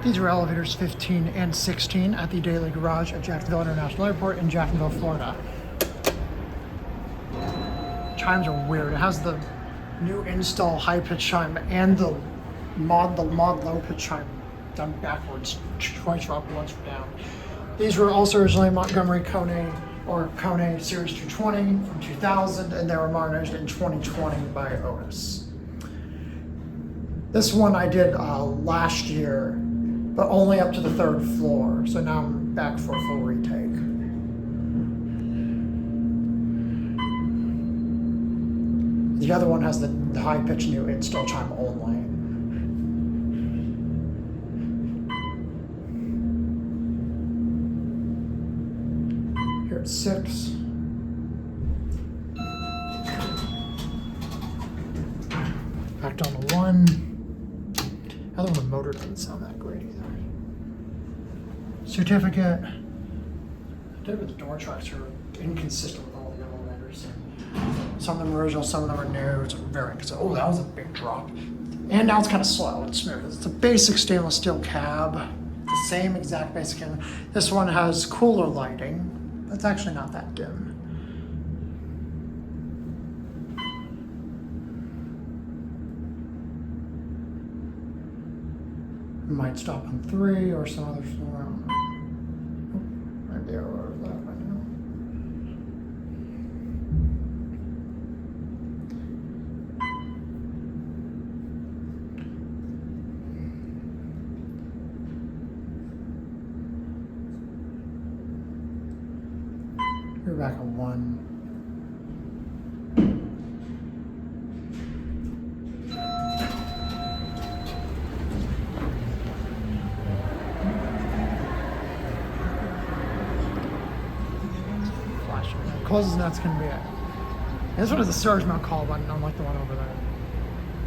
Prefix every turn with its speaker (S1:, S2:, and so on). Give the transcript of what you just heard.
S1: These are elevators 15 and 16 at the Daily Garage at Jacksonville International Airport in Jacksonville, Florida. Chimes are weird. It has the new install high pitch chime and the mod low pitch chime done backwards, twice up, once down. These were also originally Montgomery KONE or KONE Series 220 from 2000, and they were modernized in 2020 by Otis. This one I did last year, but only up to the 3rd floor. So now I'm back for a full retake. The other one has the high pitch new install chime only. Here it's 6. Back down to 1. The other one, the motor doesn't sound that great either. Certificate. I did it with the door tracks are inconsistent with all the elevators. Some of them are original, some of them are new. It's very inconsistent. Oh, that was a big drop. And now it's kind of slow and smooth. It's a basic stainless steel cab. The same exact basic cab. This one has cooler lighting. That's actually not that dim. Might stop on 3 or some other floor. I don't know. Oh, maybe I wrote that right now. You're back on 1. Closes and that's going to be it. This one has a surge mount call button, unlike the one over there.